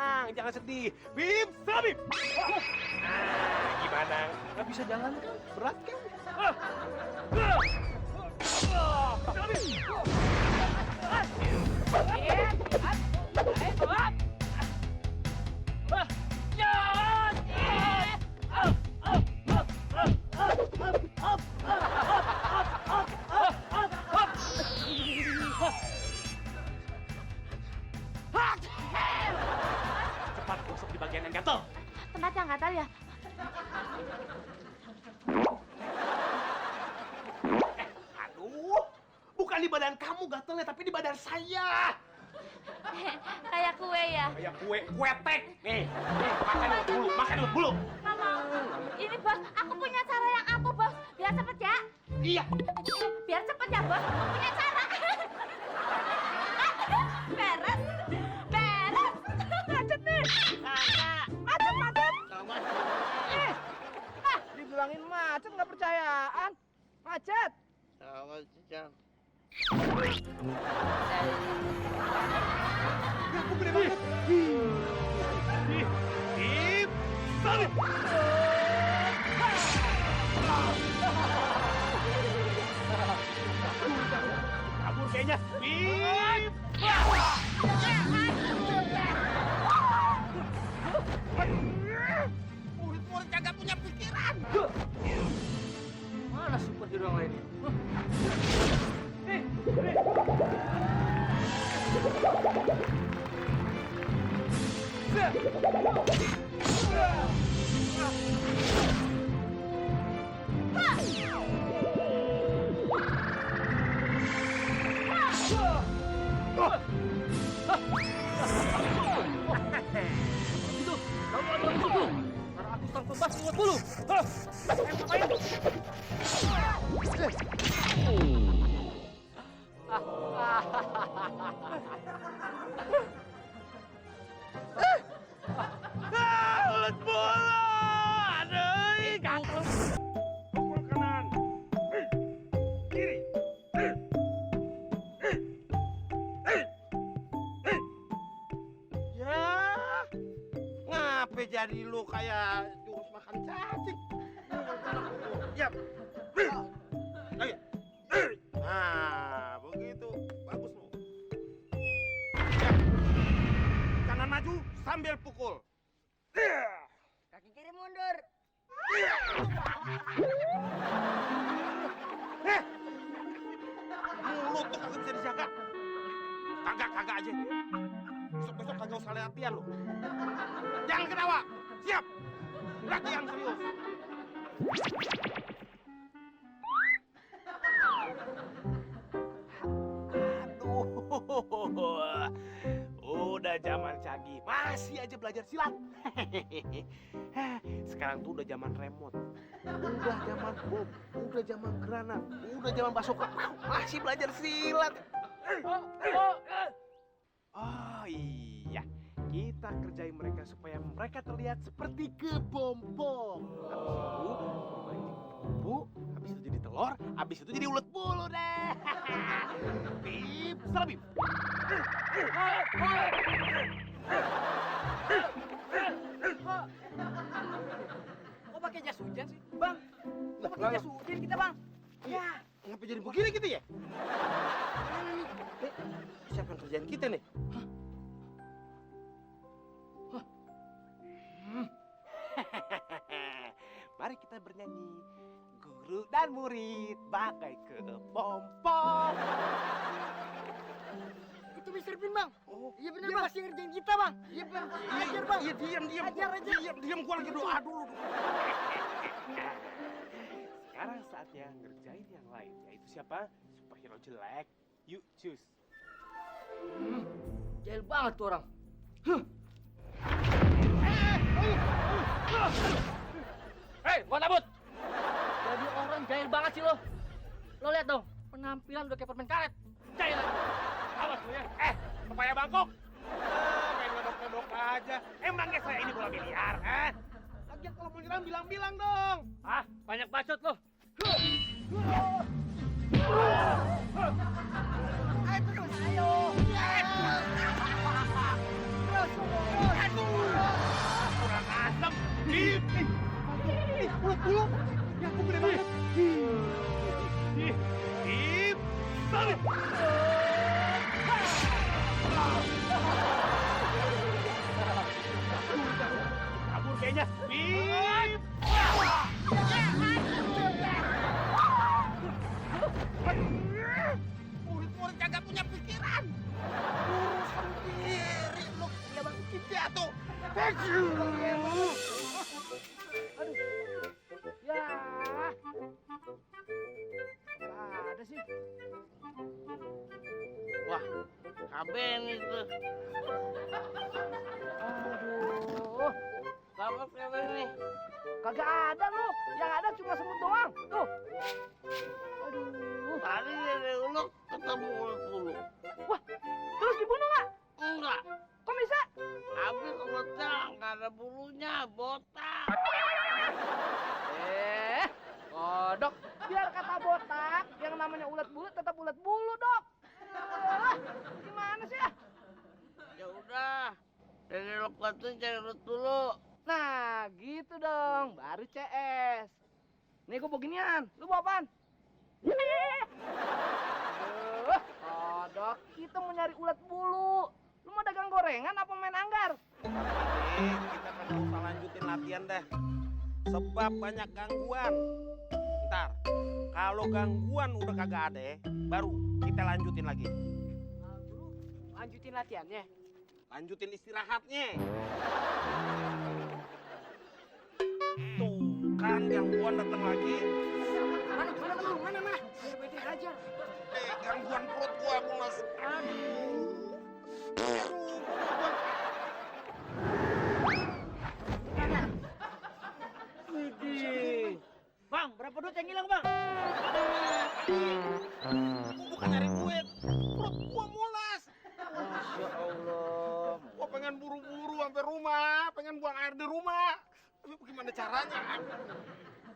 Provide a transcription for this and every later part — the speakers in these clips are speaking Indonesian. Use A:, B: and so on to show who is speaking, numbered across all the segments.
A: tenang, jangan sedih. Bim, Bim. Nah, gimana? Nggak bisa jalan kan? Berat kan? Cepat gosok di bagian yang gatel.
B: Tempat yang gatal ya?
A: Aduh, bukan di badan kamu gatelnya, tapi di badan saya.
B: Kayak kue ya?
A: Kayak kue tek. Nih, makan dulu.
B: Nggak mau. Ini bos, aku punya cara yang ampuh bos. Biar cepet ya.
A: Iya.
B: Biar cepet ya bos, aku punya cara. Beres. Macet nih. Macet.
C: Dibilangin macet nggak percayaan. Macet.
A: Aku gede banget. Bim, Bim. Kabur kayaknya. Bim.
C: Murid-murid kagak punya pikiran. Mana superhero yang lainnya? Itu, kamu ada di situ. Karena aku sang pembas ulat bulu.
A: Ulat bola. Aduh, gatel. Pukul kanan. Kiri.
D: Ya, ngapa jadi lu kayak jurus makan cacing? Ya, ayo. Nah, begitu, bagus lu. Ya. Kanan maju sambil pukul.
C: Kaki kiri mundur.
D: Mulut tuh kagak bisa dijaga. Kagak aja. Besok kagak usah latihan lu. Jangan ketawa. Siap. Latihan serius.
A: Aduh, udah zaman canggih, masih aja belajar silat. Sekarang tuh udah zaman remote, udah zaman bom, udah zaman granat, udah zaman basoka, masih belajar silat. Oh iya, kita kerjain mereka supaya mereka terlihat seperti kepompong. Habis itu memancing bumbu, habis itu jadi telur, habis itu jadi ulet bulu deh. Bim, salah Bim.
C: Kok pakai jas hujan sih, Bang? Kok pakai jas hujan kita, Bang?
D: Ya, ngapa jadi begini gitu ya? Mana nih? Siapa yang kerjaan kita nih?
A: Mari kita bernyanyi. Guru dan murid bagai kepompong.
C: Itu Mr. Pin, Bang.
D: Oh,
C: Iya benar, Bang. Masih ngerjain kita, Bang. Iya, Bang. Ajar, Bang.
D: Iya, diam.
C: Ajar aja.
D: Diam, gua lagi doa dulu.
A: Sekarang saatnya ngerjain yang lain. Yaitu siapa? Superhero jelek. Yuk, choose.
C: Jahil banget tuh orang.
A: Hei, gua tabut.
C: Jadi orang jahil banget sih lo. Lo lihat dong, penampilan udah kayak permen karet. Jahil lagi.
A: Awas lu ya. Pepaya bangkok. Main nodok-nodok aja. Emangnya saya ini bola biliar,
D: Lagian kalau mau nyerang bilang-bilang dong.
C: Ah, banyak bacot lo.
D: Ayo terus, ayo. Terus. Kabur kayaknya. Murid-murid kagak punya pikiran. Urus sendiri lu. Ya bang, kita tuh.
C: Ya. Nggak ada sih.
A: Wah, kaben itu.
C: Aduh.
A: Kamu kaben nih.
C: Kagak ada lu. Yang ada cuma semut doang. Tuh. Aduh.
A: Tadi dari uluk ketemu ulet bulu.
C: Wah, terus dibunuh nggak?
A: Enggak.
C: Kok bisa?
A: Habis uletnya nggak ada bulunya, botak.
C: Kodok. Biar kata botak, yang namanya ulet bulu tetap ulet bulu, Dok. Gimana sih ya?
A: Ya udah, dari lokasinya cari ulet dulu.
C: Nah, gitu dong. Baru CS. Nih, gue beginian. Lu bawa apaan? Aduh, kodok. Kita mau nyari ulet bulu. Lu mau dagang gorengan apa main anggar?
D: Kita kagak usah lanjutin latihan deh. Sebab banyak gangguan. Ntar, kalau gangguan udah kagak ada, baru kita lanjutin lagi.
C: Guru, lanjutin latihannya.
D: Lanjutin istirahatnya. Tuh kan gangguan datang lagi.
C: Mana? Biar beda hajar.
D: Gangguan perut gua mules.
C: Widih. Bang, berapa duit yang hilang, Bang?
D: Gua bukan nyari duit. Perut gua mules.
C: Masya Allah.
D: Gua pengen buru-buru sampai rumah, pengen buang air di rumah. Tapi bagaimana caranya?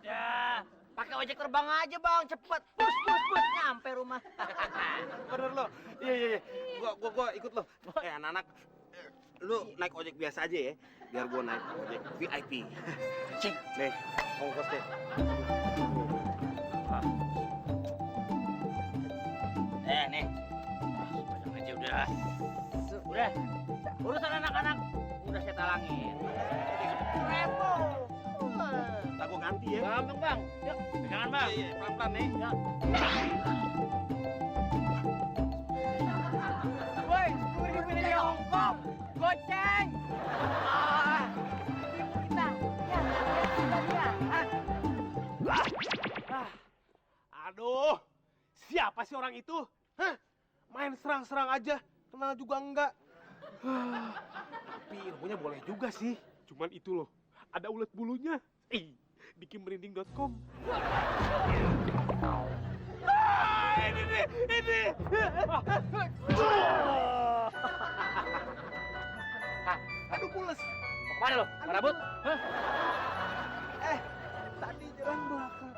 C: Ya, pakai ojek terbang aja, Bang. Cepet. Bus, nyampe rumah.
D: Bener lo. Iya. Gua ikut lo. Anak-anak, lu naik ojek biasa aja ya. Biar gua naik ojek VIP. Cik, nih, ongkos deh.
C: Nih. Sepanjang aja udah. Udah. Urusan anak-anak udah saya talangin. Repo.
D: Tak gua ganti ya.
C: Gampang, Bang. Yuk, pegangan, Bang.
D: Iya, pelan-pelan nih.
C: Ya. Woi, gue pilih jongkok. Goceng. Ibu kita. Ya.
D: Aduh, siapa sih orang itu? Hah? Main serang-serang aja, kenal juga enggak. Tapi ilmunya boleh juga sih. Cuman itu loh, ada ulet bulunya. Bikin merinding.com. Ini. Aduh, mules.
C: Mana lo? Rambut? Hah?
D: Tadi jalan belakang,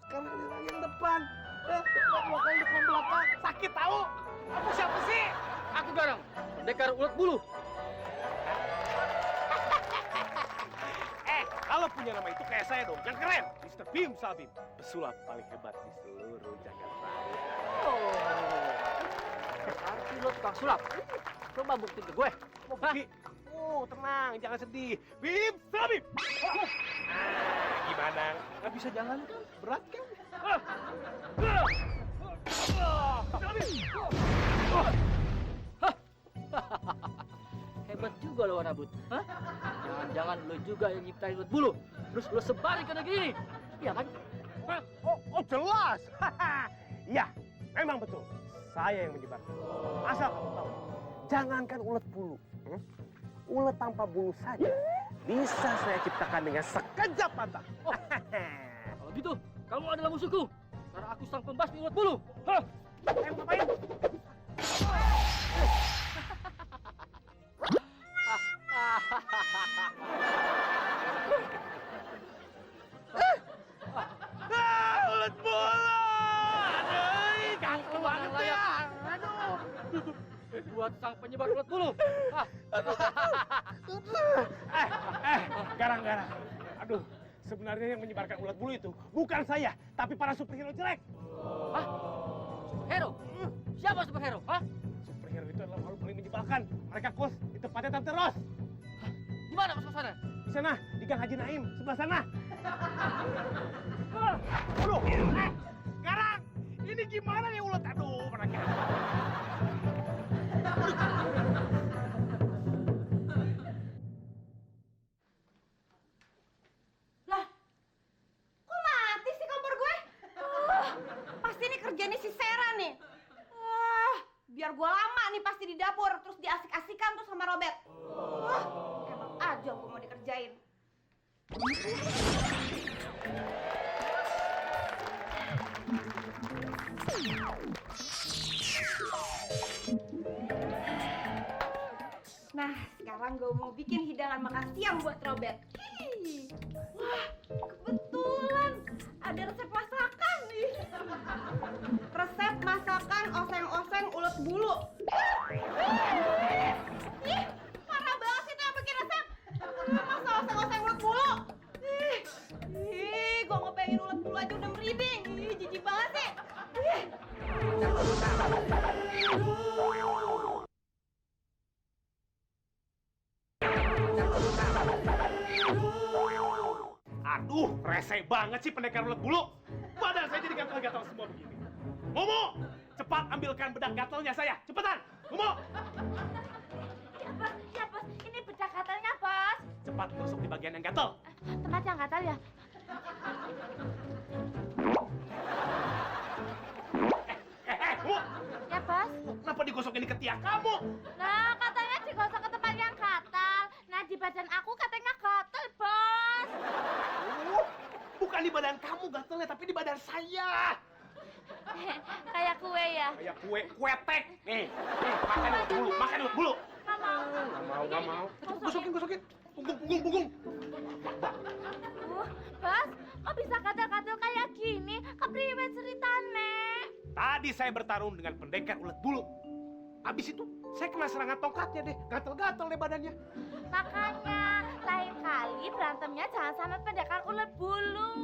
D: sekarang jalan yang depan. Depan belakang. Sakit tahu? Kamu siapa sih?
C: Aku Garang, pendekar ulet bulu.
D: Kalau punya nama itu kayak saya dong, yang keren. Mr. Bim Sabim, pesulap paling hebat di seluruh Jakarta.
C: Berarti lo tukang sulap. Coba buktiin ke gue.
D: Mau pergi? Oh, tenang, jangan sedih. Bim Sabim. Gimana? Nggak bisa jalan kan? Berat kan?
C: Hebat juga lo Wanabut. Hah? Jangan-jangan lo juga yang nyiptain ulet bulu. Terus lo sebarin ke negeri ini. Iya kan?
D: Oh, jelas. Iya, memang betul. Saya yang menyebarkan. Asal kamu tahu, jangankan ulet bulu. Ulet tanpa bulu saja bisa saya ciptakan dengan sekejap mata.
C: Kalau gitu, kamu adalah musuhku. Karena aku sang pembasmi ulet bulu. Hah?
D: Ayo ngapain? Ulet bola! Aduh, ganggu banget ya.
C: Aduh. Buat sang penyebar ulet bulu.
D: Garang-garang. Aduh, sebenarnya yang menyebarkan ulet bulu itu bukan saya, tapi para superhero jelek.
C: Hah? Hero? Siapa superhero? Hah?
D: Superhero itu adalah makhluk paling menyebalkan. Mereka kos di tempatnya Tante Ros.
C: Gimana masuk sana?
D: Di sana, di Gang Haji Naim, sebelah sana. Aduh, sekarang ini gimana nih ulet? Aduh, mereka.
B: Lah, kok mati sih kompor gue? Pasti ini kerjanya si Sera nih. Biar gue lama nih pasti di dapur, terus diasik-asikan tuh sama Robert. Emang aja gue mau dikerjain. Nah, sekarang gue mau bikin hidangan makan siang buat Robert. Wah, kebetulan ada resep masakan nih. Resep masakan oseng-oseng ulet bulu. Ih, parah banget sih tuh yang bikin resep. Masa oseng-oseng ulet bulu? Ih, gue ngepengen ulet bulu aja udah merinding. Ih, jijik banget sih.
D: Aduh, rese banget sih pendekar ulet bulu. Badan saya jadi gatal-gatal semua begini. Momo, cepat ambilkan bedak gatalnya saya. Cepetan, Momo.
B: Ya, bos. Ini bedak gatalnya, bos.
D: Cepat tusuk di bagian yang gatal.
B: Tempat yang gatal ya?
D: Momo,
B: Ya, bos.
D: kenapa digosokin di ketiak kamu?
B: Nah, katanya digosok ke tempat yang gatal. Nah, di badan aku katanya gatal, bos.
D: Bukan di badan kamu gatalnya, tapi di badan saya.
B: Kayak kue ya?
D: Kayak kue tek. Nih, makan ulet bulu, makan ulet bulu.
B: Nggak mau.
D: Nggak mau. Gosokin. Punggung.
B: Bos, kok bisa gatal-gatal kayak gini? Kepriwet ceritane?
D: Tadi saya bertarung dengan pendekar ulet bulu. Habis itu, saya kena serangan tongkatnya deh. Gatal-gatal deh badannya.
B: Makanya, lain kali berantemnya jangan sama pendekar ulet bulu.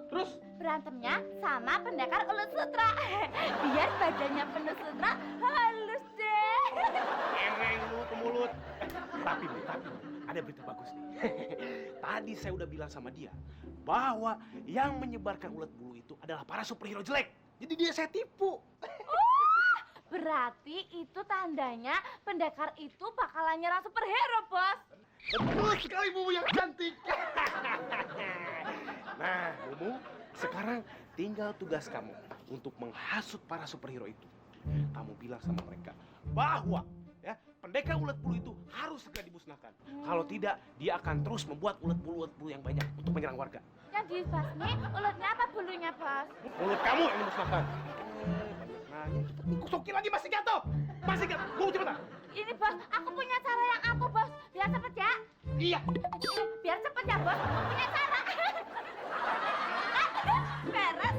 D: Terus?
B: Berantemnya sama pendekar ulet sutra. Biar badannya penuh sutra, halus deh.
D: Eneng lu ke mulut. Tapi, ada berita bagus nih. Tadi saya udah bilang sama dia bahwa yang menyebarkan ulet bulu itu adalah para superhero jelek. Jadi dia saya tipu.
B: Berarti itu tandanya pendekar itu bakalan nyerang superhero, bos.
D: Betul sekali, Mumu yang cantik. Nah, Mumu, sekarang tinggal tugas kamu untuk menghasut para superhero itu. Kamu bilang sama mereka bahwa ya pendekar ulet bulu itu harus segera dimusnahkan. Kalau tidak, dia akan terus membuat ulet bulu yang banyak untuk menyerang warga.
B: Yang dibasmi uletnya apa bulunya, bos?
D: Mulut kamu yang dimusnahkan. Nah, kusokin lagi masih gatal. Mau cepetan.
B: Ini, bos, aku punya cara yang ampuh, bos. Biar cepet ya.
D: Iya.
B: Biar cepet ya, bos. Aku punya cara. Beres.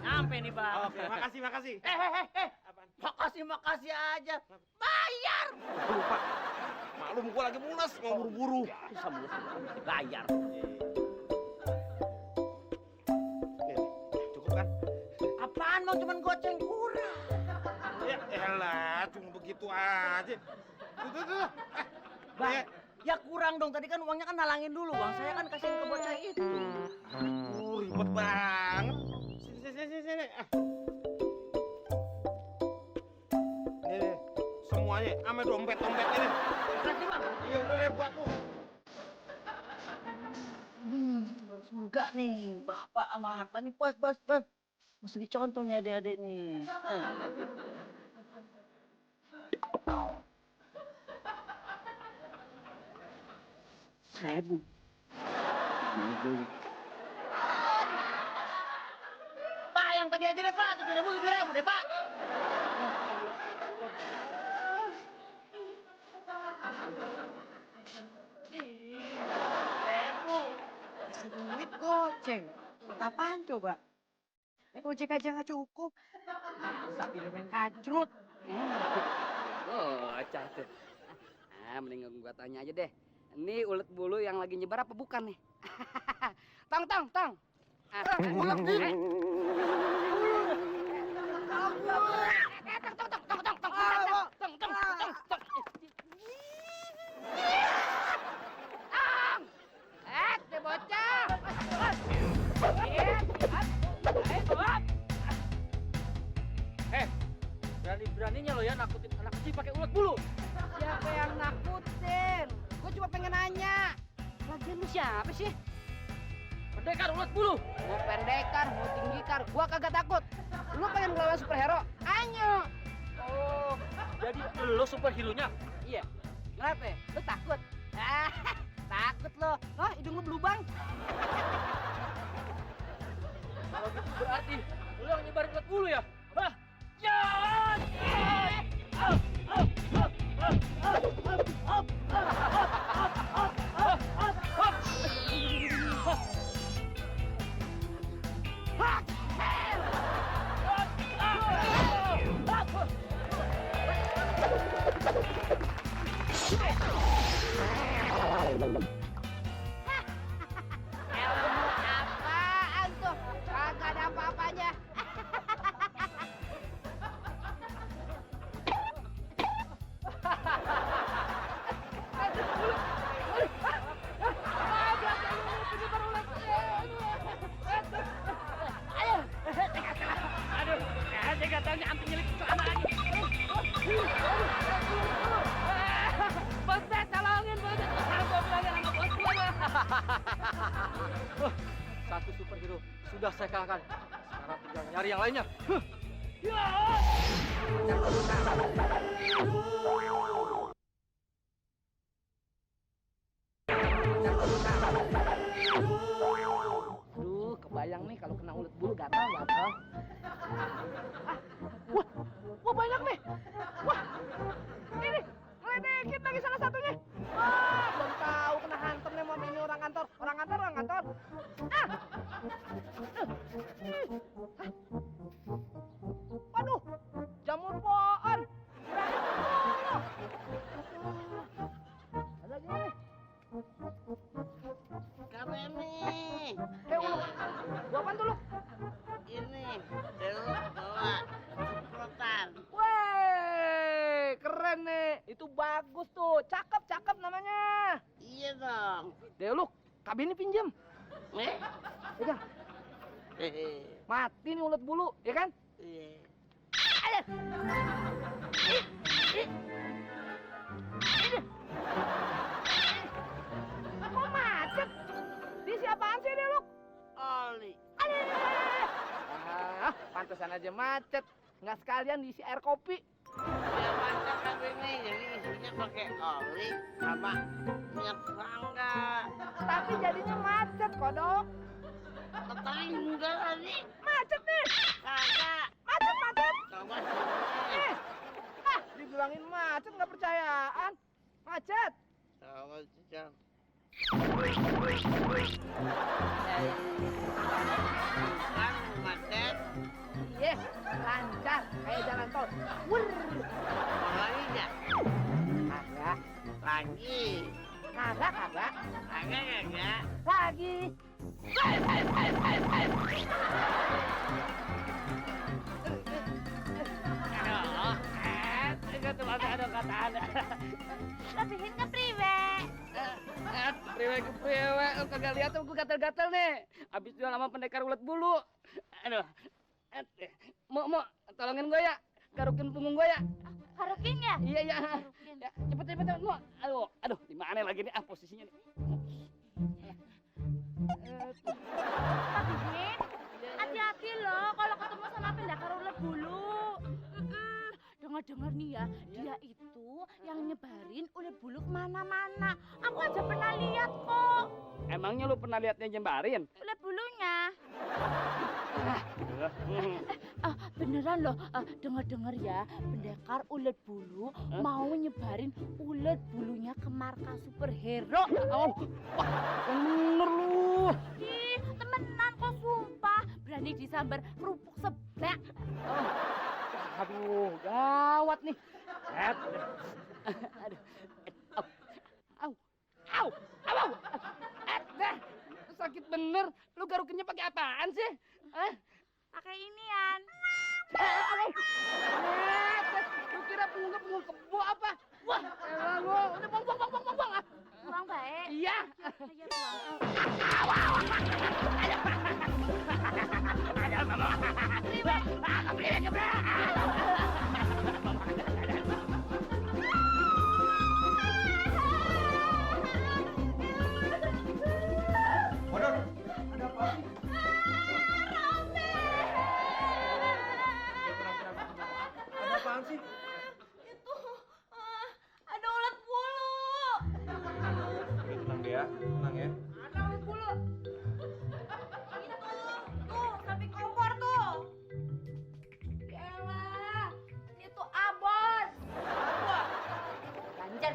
C: Nyampe nih, Bang.
D: Oke, makasih.
C: Makasih aja. Bayar.
A: Lupa. Maklum gua lagi mules, mau buru-buru.
C: Bisa mulus dibayar.
A: Nih, cukup kan?
C: Apaan, Bang? Cuman goceng kurang.
A: Ya elah, cuma begitu aja. Tuh.
C: Bang, ya kurang dong. Tadi kan uangnya kan nalangin dulu, Bang. Saya kan kasihin ke bocah itu.
A: Ribet banget. Sini. Nih, semuanya, ame dompet-dompet ini.
C: Kasih, Bang.
A: Iya udah deh buat tuh.
C: Enggak nih, Bapak sama Harta nih, bos. Mesti dicontoh nih adik-adik nih. Seribu. Pak, yang tadi aja deh, Pak. 7.000 deh, Pak. Duit goceng. Apaan coba? Gojek aja nggak cukup. Sambil main kajrut.
E: Oh, tuh. Mending gua tanya aja deh. Ini ulet bulu yang lagi nyebar apa bukan nih? Tong.
A: Ulet nih.
E: Berani-beraninya lo ya nakutin anak kecil pakai ulat bulu.
C: Siapa yang nakutin? Gue cuma pengen nanya.
E: Lagian lu siapa sih? Pendekar ulat bulu.
C: Mau pendekar, mau tinggikar, gua kagak takut. Lu pengen ngelawan superhero? Ayo.
E: Oh, jadi lo superhero-nya?
C: Iya. Kenapa? Lu takut? Takut lo. Hah, hidung lu berlubang?
E: Kalau gitu berarti lo yang nyebarin ulat bulu ya? Hah? Ya!
C: Ilmu apaan tuh? Kagak ada apa-apanya.
E: Aduh, saya nggak tahu hampir nyelip ke sana lagi. Bos Ted, tolongin Bos Ted. Aku bilangin sama bos gue. Satu superhero sudah saya kalahkan. Sekarang tinggal nyari yang lainnya. Ya!
C: Aduh, kebayang nih kalau kena ulet bulu gatal. Wah banyak nih. Wah, ini ngeledekin lagi salah satunya. Wah, belum tahu kena hantem nih mau ini orang kantor. Orang kantor. Ah. Waduh, jamur pohon. Ada lagi nih.
F: Ini,
C: Gua apaan tuh lu?
F: ini, belok bawa semprotan.
C: Weh, keren nih. Itu bagus tuh. Cakep namanya.
F: Iya dong.
C: Deh lu, kabinnya pinjem.
F: Eh?
C: Pegang.
F: Hehe.
C: Mati nih ulet bulu, ya kan?
F: Iya.
C: Kok macet? Diisi apaan sih deh lu?
F: Oli.
C: Pantesan aja macet. Nggak sekalian diisi air kopi.
F: Ya mantap tapi ini, jadi isinya pakai oli sama minyak serangga.
C: Tapi jadinya macet, kodok.
F: Tapi enggak tadi.
C: Macet nih.
F: Kagak.
C: Macet.
F: Coba sini.
C: Dibilangin macet nggak percayaan. Macet.
F: Coba cicam. Bukan macet.
C: Iya, lancar kayak jalan tol. Wur.
F: Lagi enggak?
C: Kagak.
F: Lagi.
C: Kagak.
F: Kagak.
C: Lagi.
F: Aduh.
E: Enggak tuh ada kata ada.
B: Lebihin ke priwe.
E: Priwe, lu kagak lihat tuh gue gatel-gatel nih. Abis jual sama pendekar ulet bulu. Aduh. Mau tolongin gue ya. Garukin punggung gue ya.
B: Harukin ya?
E: Iya.
B: Harukin.
E: Ya, cepet mau. Aduh, di mana lagi nih posisinya nih.
B: Lebihin. Hati-hati loh kalau ketemu sama pendekar ulet bulu. Dengar-dengar nih ya, dia itu yang nyebarin ulet bulu kemana-mana. Aku aja pernah lihat kok
E: Emangnya lu pernah lihat dia nyebarin?
B: ulet bulunya. Beneran loh, dengar-dengar ya, pendekar ulet bulu mau nyebarin ulet bulunya ke markas superhero.
E: Oh, wah, bener lu.
B: Ih, temenan kok sumpah, berani disambar kerupuk seblak.
E: Aduh, gawat nih. Aduh. Au. Sakit bener. Lu garukinnya pakai apaan sih?
B: Pakai inian.
E: Lu kira punggung kebo apa? Wah, lu udah buang.
B: Buang baik.
E: Iya.
B: Ayo buang.
E: Ada mama.
A: apaan sih?
B: Itu ada ulat bulu.
A: Udah tenang deh ya, tenang ya.
B: Ada ulat bulu. Itu tuh samping kompor tuh. Yaelah, ini tuh abon. Abon. Ganjar.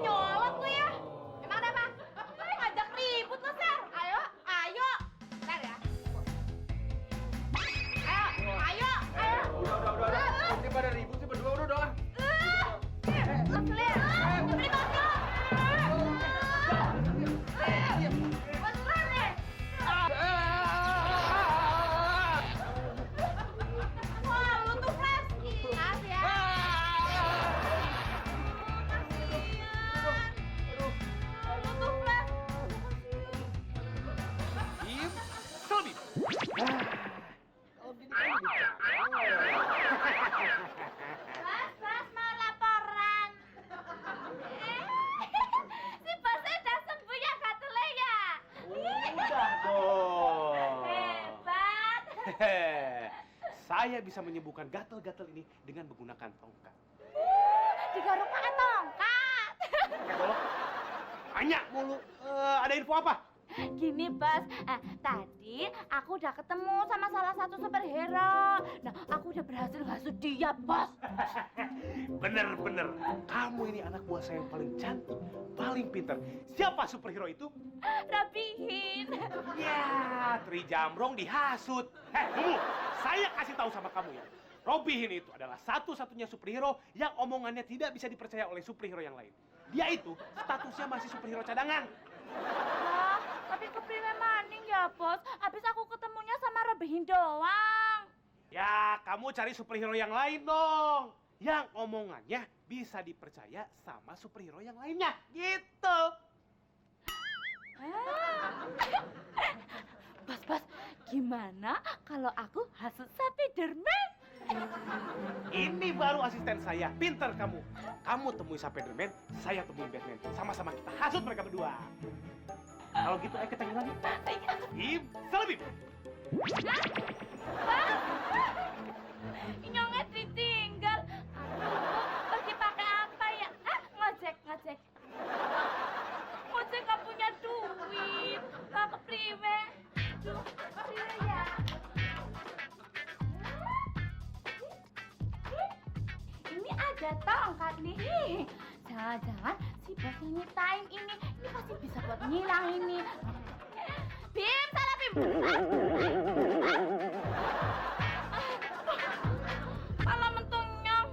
B: Nyolot lu ya. Emang ada apa? Ngajak ribut lu, Ser. Ayo, ayo. Ser ya. Ayo.
A: Udah. Nanti pada ribut sih berdua udah dong. Im, Selby.
B: Bas, mau laporan. Si Basnya udah sembuh ya, Katule ya?
D: Udah dong.
B: Hebat.
D: Saya bisa menyembuhkan gatal-gatal ini dengan menggunakan tongkat.
B: Digaruk pakai tongkat.
D: Tanya mulu. Ada info apa?
B: Gini, Bas. Tadi aku udah ketemu sama salah satu superhero. Nah, aku udah berhasil ngasut dia, Bos.
D: Bener. Kamu ini anak buah saya yang paling cantik, paling pintar. Siapa superhero itu?
B: Rapihin.
D: Ya, Tri Jamrong dihasut. Mumu, saya kasih tahu sama kamu ya. Robihin itu adalah satu-satunya superhero yang omongannya tidak bisa dipercaya oleh superhero yang lain. Dia itu statusnya masih superhero cadangan.
B: Lah, tapi kepriwe maning ya, Bos? Habis aku ketemunya sama Rapihin doang.
D: Ya, kamu cari superhero yang lain dong. Yang omongannya bisa dipercaya sama superhero yang lainnya. Gitu.
B: Bos, gimana kalau aku hasut Spiderman?
D: Ini baru asisten saya. Pinter kamu. Kamu temui Spiderman, saya temuin Batman. Sama-sama kita hasut mereka berdua. Kalau gitu, ayo kita lagi. Selebih.
B: Nyongnya ditinggal. Aduh, pergi pakai apa ya? Ngojek. Ngojek gak punya duit. Gak kepriwe. Aduh, kepriwe ya? Ini ada tongkat nih. Jangan-jangan si bos ini time ini pasti bisa buat ngilang ini. Bim, salah Bim. Malah mentunyong.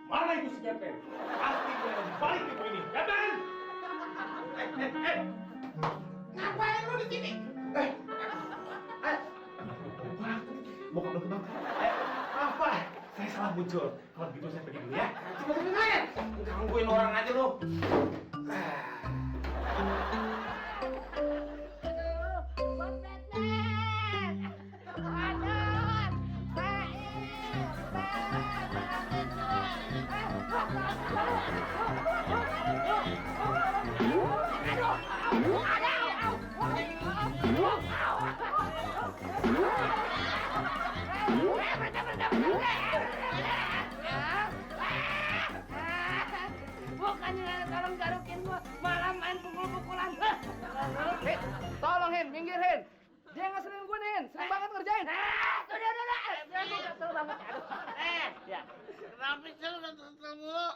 D: Mana itu si Batman? Pasti dia yang balik pintu ini. Batman!
F: Ngapain lu di sini?
D: Bokap lo kebang. Apa? Saya salah muncul. Kalau begitu saya pergi dulu ya.
F: Cepet main. Gangguin orang aja lu.
B: Bos Batman. Aduh.
E: Bukannya tolong garukin gua, malah main pukul-pukulan.
C: Tolong, Hin, minggir, Hin. Dia ngeselin gue nih, Hin. Sering banget ngerjain.
E: Udah.
C: Kesel banget. Aduh.
E: Ya,
F: Kenapa sih lu nonton mulu?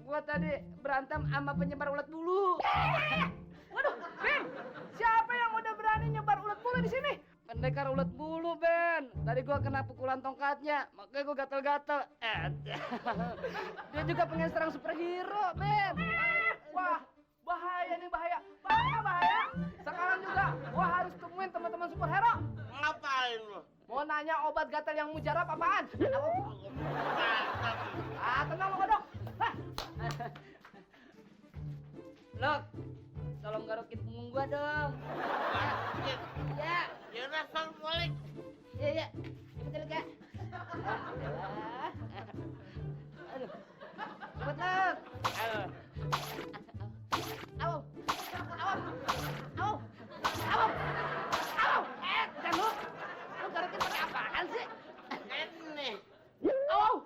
E: gua tadi berantem sama penyebar ulat bulu.
C: Waduh, Bin. Siapa yang udah berani nyebar ulat bulu di sini?
E: Pendekar ulat bulu, Ben. Tadi gua kena pukulan tongkatnya, makanya gua gatel-gatel. Dia juga pengen serang superhero, Ben.
C: Wah, bahaya nih, bahaya. Bahaya. Sekarang juga gua harus temuin teman-teman superhero.
F: Ngapain lu?
C: Mau nanya obat gatal yang mujarab apaan?
F: Mantap.
C: Tenang lo, Kodok.
E: Lok, tolong garukin punggung gua dong.
F: Wajib.
E: Ya,
F: Yaudah, sang balik.
E: ya. Betul, Kak. Aduh. cepet Luk. Ayo. Au. Au. Au. Au. Au. Dan lu gerakin pakai apaan sih?
F: Ini.
E: Au.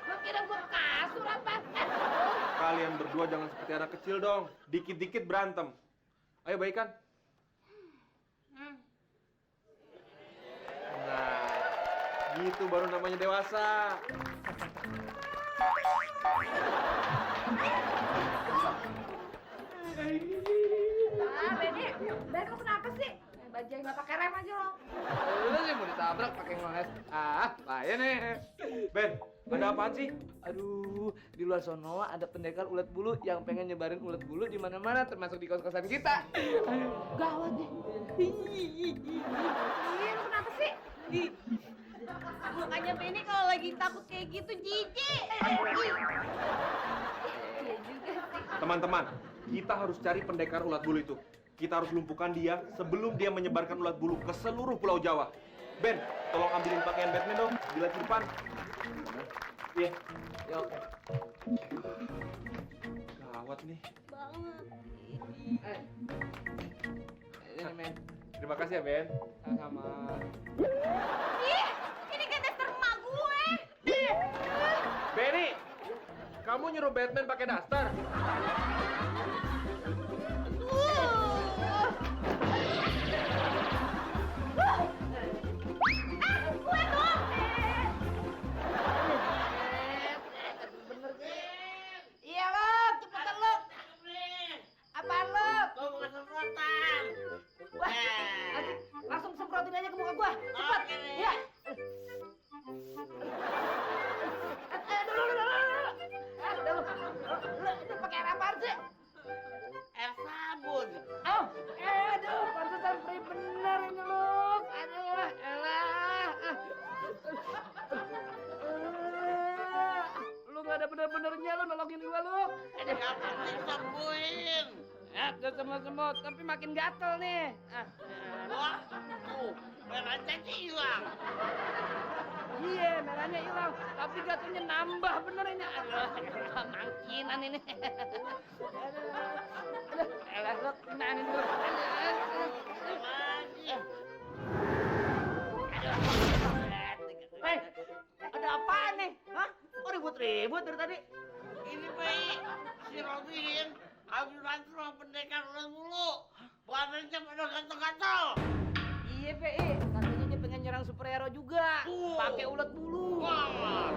E: Lu kira gua kasur apa?
A: Kalian berdua jangan seperti anak kecil dong. Dikit-dikit berantem. Ayo baikan. Nah, gitu baru namanya dewasa.
B: Benny, Ben lu kenapa sih? Bajai nggak pakai rem aja lo.
E: Lu sih mau ditabrak pakai ngeles. Bahaya nih.
A: Ben, ada apaan sih?
E: Aduh, di luar sono ada pendekar ulet bulu yang pengen nyebarin ulet bulu di mana-mana termasuk di kos-kosan kita. Gawat deh.
B: Ih, lu kenapa sih? Makanya Benny kalau lagi takut kayak gitu jijik. Iya juga sih.
A: Teman-teman, kita harus cari pendekar ulat bulu itu. Kita harus lumpuhkan dia sebelum dia menyebarkan ulat bulu ke seluruh Pulau Jawa. Ben, tolong ambilin pakaian Batman dong, di laci depan. Iya.
E: Ya oke.
A: Gawat nih.
B: Banget.
E: Ini men,
A: Terima kasih ya, Ben.
E: sama.
B: Ih, ini kan daster emak gue.
A: Benny, kamu nyuruh Batman pakai daster?
B: Gue dong. Iya lo, cepetan lo. Apaan lo?
F: Gua mau kesemprotan.
B: Wah, langsung semprotin aja ke muka gua. Cepet.
F: Oke, nih.
B: Iya. Dulu. Lu itu pakai air apaan sih?
F: Air sabun.
B: Oh, aduh, pantesan free bener ini lu. Aduh, elah.
E: Lu nggak ada bener-benernya lu nolongin gua lu.
F: Ada kapan disembuhin?
E: Udah semut-semut, tapi makin gatel nih.
F: Wah, tuh, merahnya sih hilang.
E: Iya, merahnya hilang, tapi gatelnya nambah bener ini. Aduh, mangkinan ini. Aduh, elah lu, nanin dulu.
F: Lagi.
B: Hei, ada apaan nih? Hah? Kok ribut-ribut dari tadi?
F: Ini bayi, si Robin habis berantem sama pendekar ulat bulu. Badannya pada gatel-gatel.
E: Iya, PI. Katanya dia pengen nyerang superhero juga. Pakai ulet bulu.
F: Wah,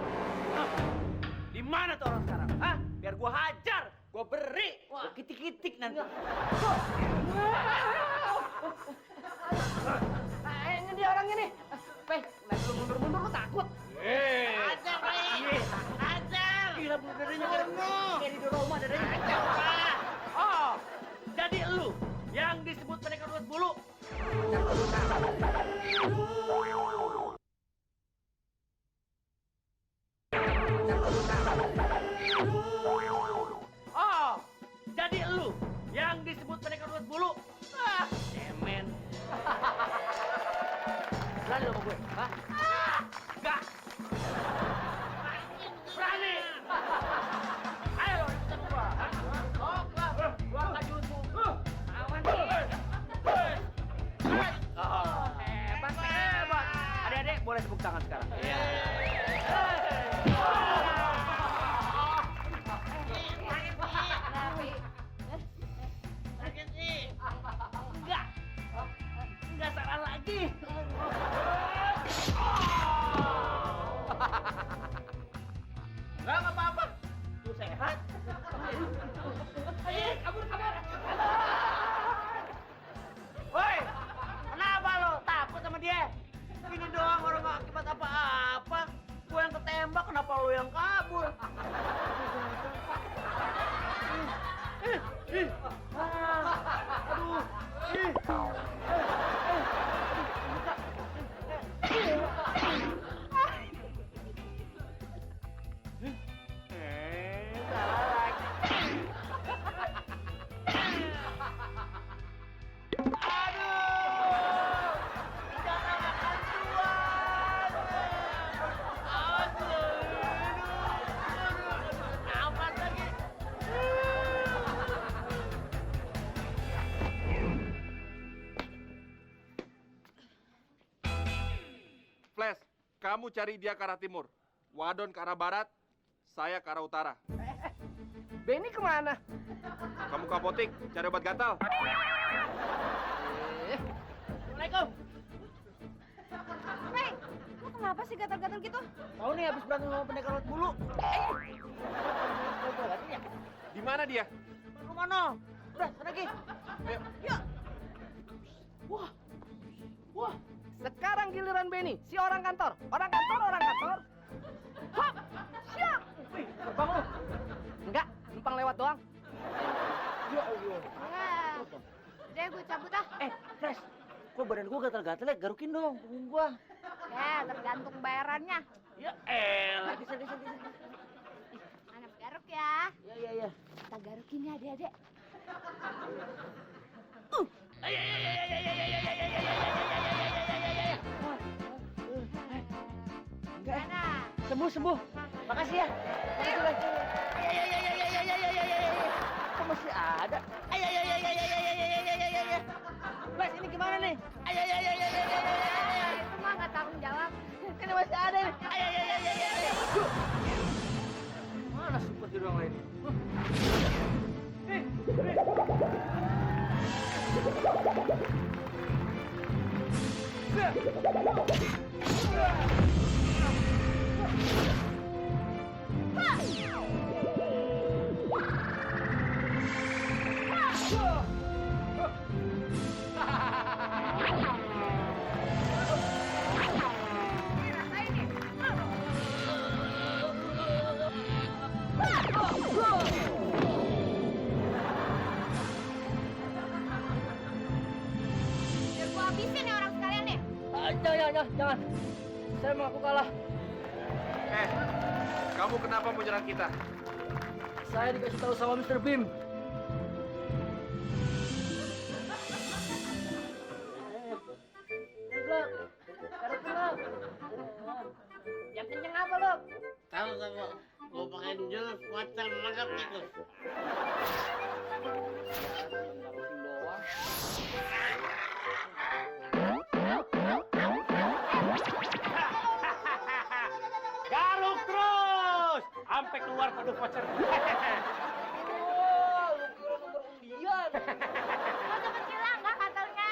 C: Di mana tuh orang sekarang? Hah? Biar gua hajar, gua beri, gua kitik-kitik nanti.
E: Ini dia orangnya nih. Pe, kenapa lu mundur-mundur lu takut?
F: ajar bayi, ajar.
C: Gila bener dadanya
F: Bunuh.
C: kayak di Doroma dadanya.
F: Ajar, Pak.
C: Oh, jadi lu yang disebut pendekar ulat bulu. Oh, jadi lu yang disebut pendekar ulat bulu. Ah, cemen. Berani lo sama gue? Hah? Enggak. Berani. Ayo lo ikut gua. Oh, gua akan jutsu. Awan nih. Oh, hebat, hebat. Adik-adik boleh tepuk tangan sekarang. Iya.
F: Sakit sih.
C: Enggak salah lagi. Enggak apa-apa. Lu sehat. Ayo, kabur. Woi, kenapa lo takut sama dia? Ini doang orang nggak akibat apa-apa. Gue yang ketembak, kenapa lo yang kabur? Aduh. Salah lagi. Aduh. Jangan makan tuan.
A: Kamu cari dia ke arah timur, Wadon ke arah barat, saya ke arah utara.
C: Benny kemana?
A: Kamu ke apotik, cari obat gatal.
E: Assalamualaikum.
B: Hei, lu kenapa sih gatal-gatal gitu?
E: Tahu nih habis berantem sama pendekar ulat bulu.
A: Di mana dia?
E: Lu mana? Udah, sana lagi.
A: Ayo.
C: Wah, sekarang giliran Benny, si orang kantor. Orang kantor. Hop, siap.
E: Wih, terbang lu.
C: Enggak, numpang lewat doang.
E: Ya Allah.
B: Udah gue cabut ah.
E: Fresh. Kok badan gua gatal-gatal ya? Garukin dong punggung gua.
B: Ya, tergantung bayarannya.
E: Ya elah.
B: Anak garuk ya.
E: Ya.
B: Kita garukin ya, Adek-adek. Gimana?
E: Sembuh. Makasih ya. Kok masih ada? Mas, ini gimana nih?
B: Itu mah nggak tanggung jawab.
E: Ini masih ada nih. Mana super di ruang lain?
B: Biar gua habisin ya orang sekalian nih.
E: Jangan. Saya mengaku kalah.
A: Kamu kenapa mau nyerang kita?
E: Saya dikasih tahu sama Mr. Beam.
C: Yang kenceng apa lo?
F: Tahu. Gua pakai jurus macam nangkap tikus.
D: Garuk terus sampai keluar kode voucher.
B: Mau cepet hilang nggak kantornya?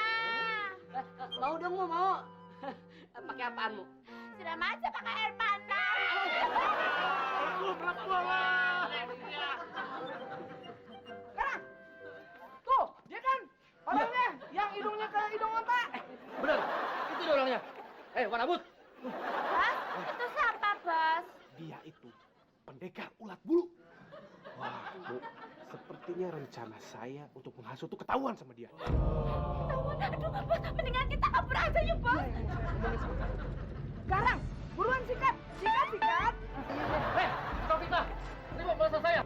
E: Mau dong, mau. Pakai apaanmu?
B: Sudah aja pakai air panas.
C: Tuh, dia kan orangnya yang hidungnya ke hidung onta.
E: Bener, itu dia orangnya. Wanabut.
B: Hah? Itu siapa, Bos?
D: Dia itu pendekar ulat bulu. Wah, Bu, sepertinya rencana saya untuk menghasut itu ketahuan sama dia.
B: Ketahuan. Aduh, Bos, mendingan kita kabur aja yuk, Bos.
C: Garang, buruan sikat.
E: Stop kita. Ini mau bahasa saya.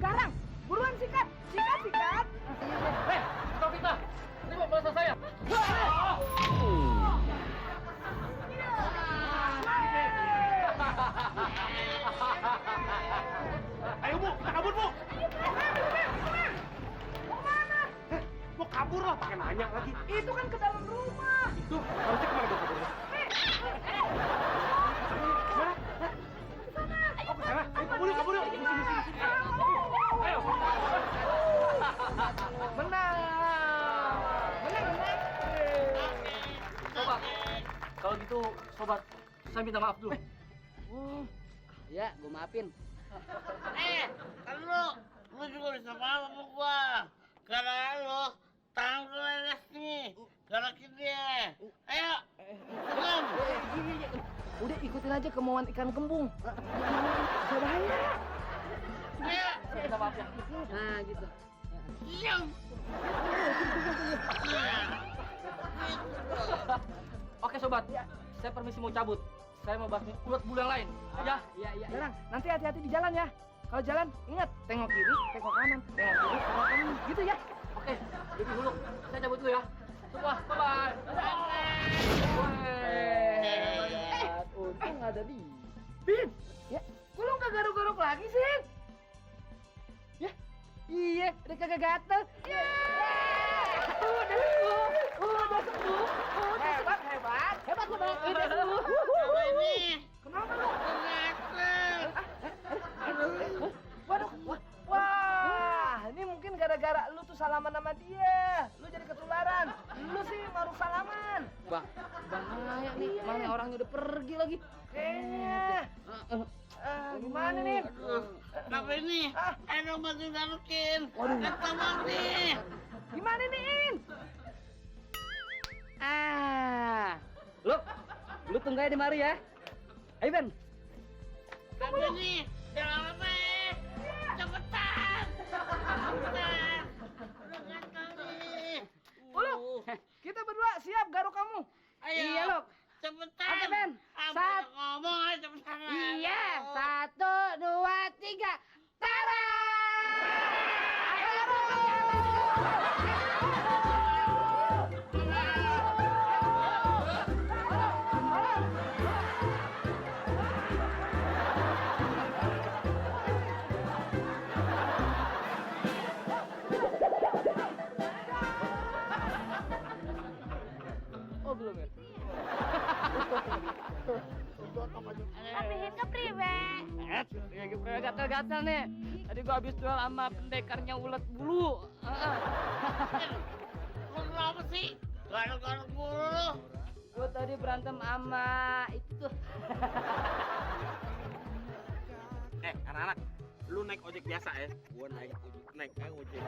C: Garang, buruan sikat.
E: Stop kita. Ini mau bahasa saya.
D: Ayo, Bu, kita kabur, Bu. Mau kabur lah, pakai nanya lagi.
C: Itu kan ke dalam rumah.
D: Itu harusnya kemana gua kaburnya? Mana? Oh, ke sana. Ayo, kabur yuk. Sini. Ayo.
C: Menang.
E: Sobat, kalau gitu, sobat, saya minta maaf dulu. Ya, gue maafin.
F: Kan lu juga bisa paham sama gua. Gara-gara lu, tangan gua leles nih. Garakin dia. Ayo, belum.
C: Udah ikutin aja kemauan ikan kembung. Bisa bahaya.
F: Ayo,
E: Minta maaf ya. Nah, gitu.
F: diam.
E: Oke, sobat. Saya permisi mau cabut. Saya mau bahas ulat bulu yang lain. Ya.
C: Garang, nanti hati-hati di jalan ya. Kalau jalan, ingat tengok kiri, tengok kanan, tengok kiri, tengok kanan, gitu ya.
E: Oke, jadi dulu. Saya cabut dulu ya. Semua, bye-bye.
C: Untung ada di. Bin, ya, kok lu nggak garuk-garuk lagi? lagi sih?
E: Ya, iya, udah kagak gatel. Ya, udah sembuh, udah sembuh,
C: Hebat, hebat.
E: hebat lu bang, udah sembuh.
F: Apa ini?
C: Kenapa lu?
F: Gatel.
C: Waduh, wah, ini mungkin gara-gara lu tuh salaman sama dia. Lu jadi ketularan. Lu sih baru salaman.
E: Bang, bahaya nih, mana orangnya udah pergi lagi.
C: Kayaknya. Gimana nih?
F: Aduh, apa ini?
C: Ah.
F: Ayo bantu garukin.
E: Waduh.
F: Gatel banget nih.
C: Gimana nih, In?
E: Lu tunggu aja di mari ya. Ayo Ben.
F: Apa ini? Jangan apa cepetan. Cepetan. Udah gatel nih.
C: Uluk, kita berdua siap garuk kamu.
F: Ayo.
E: Iya, Luk.
F: Cepetan.
E: Oke, Ben.
F: Apa ngomong aja cepetan.
E: Iya,
F: Ayo.
E: 1, 2, 3. Tara!
C: Oh, belum ya?
B: Rapihin ke priwe.
E: Gatel-gatel nih. Tadi gua habis duel sama pendekarnya ulet bulu.
F: Lu kenapa sih? Garuk-garuk mulu lu.
E: Gua tadi berantem sama itu tuh.
D: Anak-anak, lu naik ojek biasa ya. Gua naik ojek.